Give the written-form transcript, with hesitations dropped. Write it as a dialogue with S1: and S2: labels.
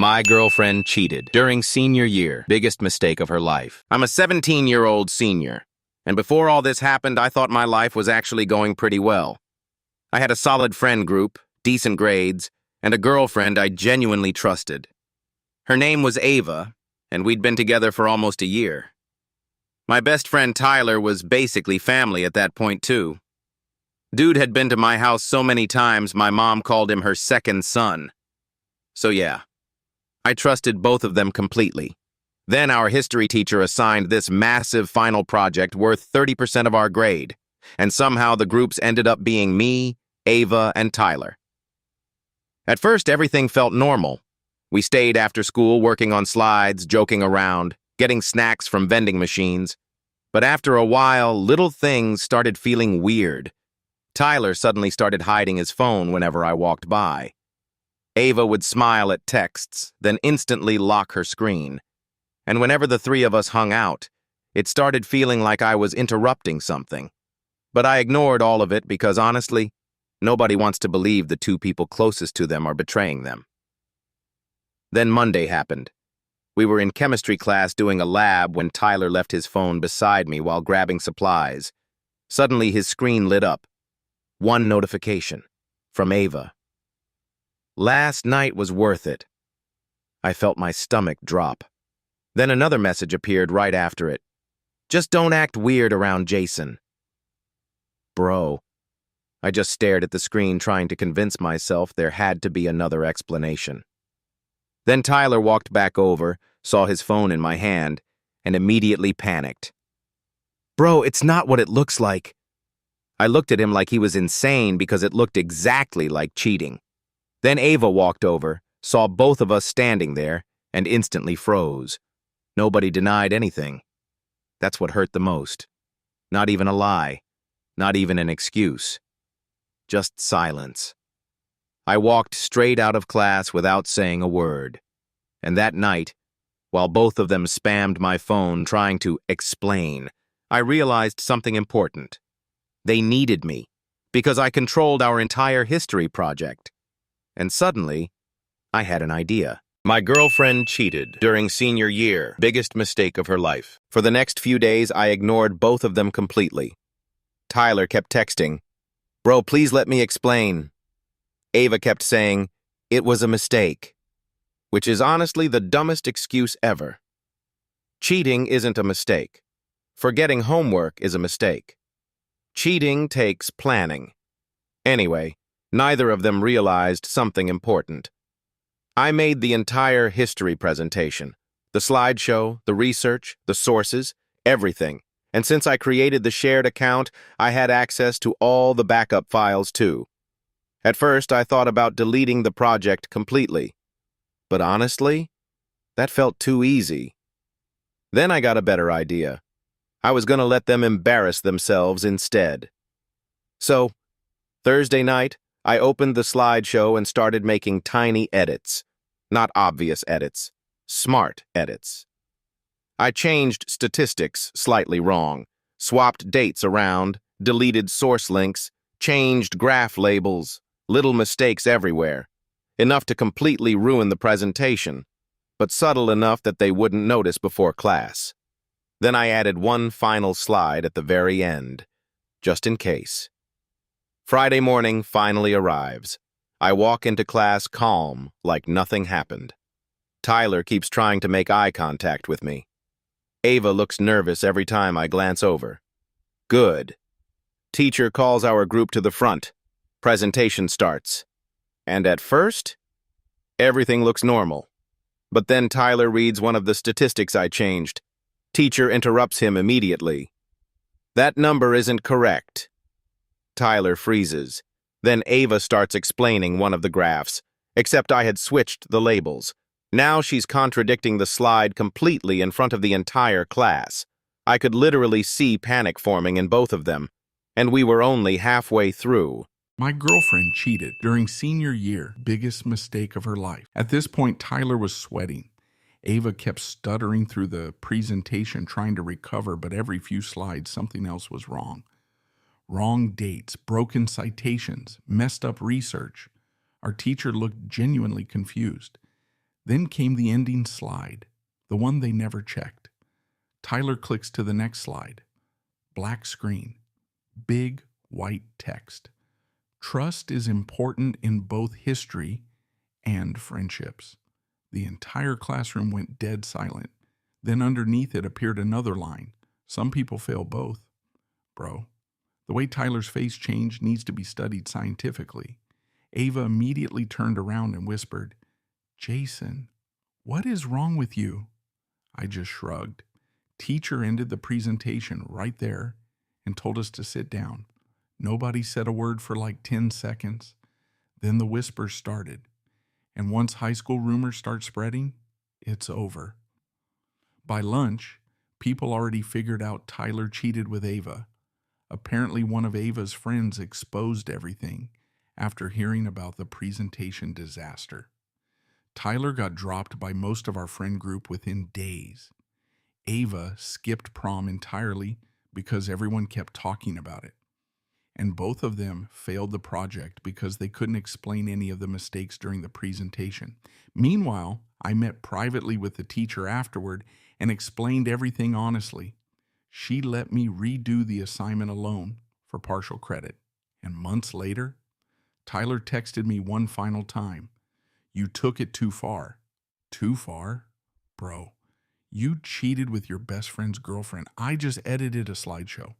S1: My girlfriend cheated during senior year, biggest mistake of her life. I'm a 17-year-old senior, and before all this happened, I thought my life was actually going pretty well. I had a solid friend group, decent grades, and a girlfriend I genuinely trusted. Her name was Ava, and we'd been together for almost a year. My best friend Tyler was basically family at that point, too. Dude had been to my house so many times, my mom called him her second son. So yeah, I trusted both of them completely. Then our history teacher assigned this massive final project worth 30% of our grade, and somehow the groups ended up being me, Ava, and Tyler. At first, everything felt normal. We stayed after school working on slides, joking around, getting snacks from vending machines. But after a while, little things started feeling weird. Tyler suddenly started hiding his phone whenever I walked by. Ava would smile at texts, then instantly lock her screen. And whenever the three of us hung out, it started feeling like I was interrupting something. But I ignored all of it because, honestly, nobody wants to believe the two people closest to them are betraying them. Then Monday happened. We were in chemistry class doing a lab when Tyler left his phone beside me while grabbing supplies. Suddenly his screen lit up. One notification. From Ava. Last night was worth it. I felt my stomach drop. Then another message appeared right after it. Just don't act weird around Jason. Bro. I just stared at the screen trying to convince myself there had to be another explanation. Then Tyler walked back over, saw his phone in my hand, and immediately panicked. Bro, it's not what it looks like. I looked at him like he was insane because it looked exactly like cheating. Then Ava walked over, saw both of us standing there, and instantly froze. Nobody denied anything. That's what hurt the most. Not even a lie. Not even an excuse. Just silence. I walked straight out of class without saying a word. And that night, while both of them spammed my phone trying to explain, I realized something important. They needed me, because I controlled our entire history project. And suddenly, I had an idea. My girlfriend cheated during senior year, biggest mistake of her life. For the next few days, I ignored both of them completely. Tyler kept texting, Bro, please let me explain. Ava kept saying, it was a mistake, which is honestly the dumbest excuse ever. Cheating isn't a mistake. Forgetting homework is a mistake. Cheating takes planning. Anyway, neither of them realized something important. I made the entire history presentation, the slideshow, the research, the sources, everything. And since I created the shared account, I had access to all the backup files too. At first, I thought about deleting the project completely. But honestly, that felt too easy. Then I got a better idea. I was going to let them embarrass themselves instead. So, Thursday night, I opened the slideshow and started making tiny edits. Not obvious edits, smart edits. I changed statistics slightly wrong, swapped dates around, deleted source links, changed graph labels, little mistakes everywhere. Enough to completely ruin the presentation, but subtle enough that they wouldn't notice before class. Then I added one final slide at the very end, just in case. Friday morning finally arrives. I walk into class calm, like nothing happened. Tyler keeps trying to make eye contact with me. Ava looks nervous every time I glance over. Good. Teacher calls our group to the front. Presentation starts. And at first, everything looks normal. But then Tyler reads one of the statistics I changed. Teacher interrupts him immediately. That number isn't correct. Tyler freezes. Then Ava starts explaining one of the graphs, except I had switched the labels. Now she's contradicting the slide completely in front of the entire class. I could literally see panic forming in both of them, and we were only halfway through.
S2: My girlfriend cheated during senior year, biggest mistake of her life. At this point, Tyler was sweating. Ava kept stuttering through the presentation, trying to recover, but every few slides, something else was wrong. Wrong dates, broken citations, messed up research. Our teacher looked genuinely confused. Then came the ending slide, the one they never checked. Tyler clicks to the next slide. Black screen. Big white text. Trust is important in both history and friendships. The entire classroom went dead silent. Then underneath it appeared another line. Some people fail both. Bro, the way Tyler's face changed needs to be studied scientifically. Ava immediately turned around and whispered, "Jason, what is wrong with you?" I just shrugged. Teacher ended the presentation right there and told us to sit down. Nobody said a word for like 10 seconds. Then the whispers started. And once high school rumors start spreading, it's over. By lunch, people already figured out Tyler cheated with Ava. Apparently, one of Ava's friends exposed everything after hearing about the presentation disaster. Tyler got dropped by most of our friend group within days. Ava skipped prom entirely because everyone kept talking about it. And both of them failed the project because they couldn't explain any of the mistakes during the presentation. Meanwhile, I met privately with the teacher afterward and explained everything honestly. She let me redo the assignment alone for partial credit. And months later, Tyler texted me one final time. "You took it too far." Too far? Bro, you cheated with your best friend's girlfriend. I just edited a slideshow.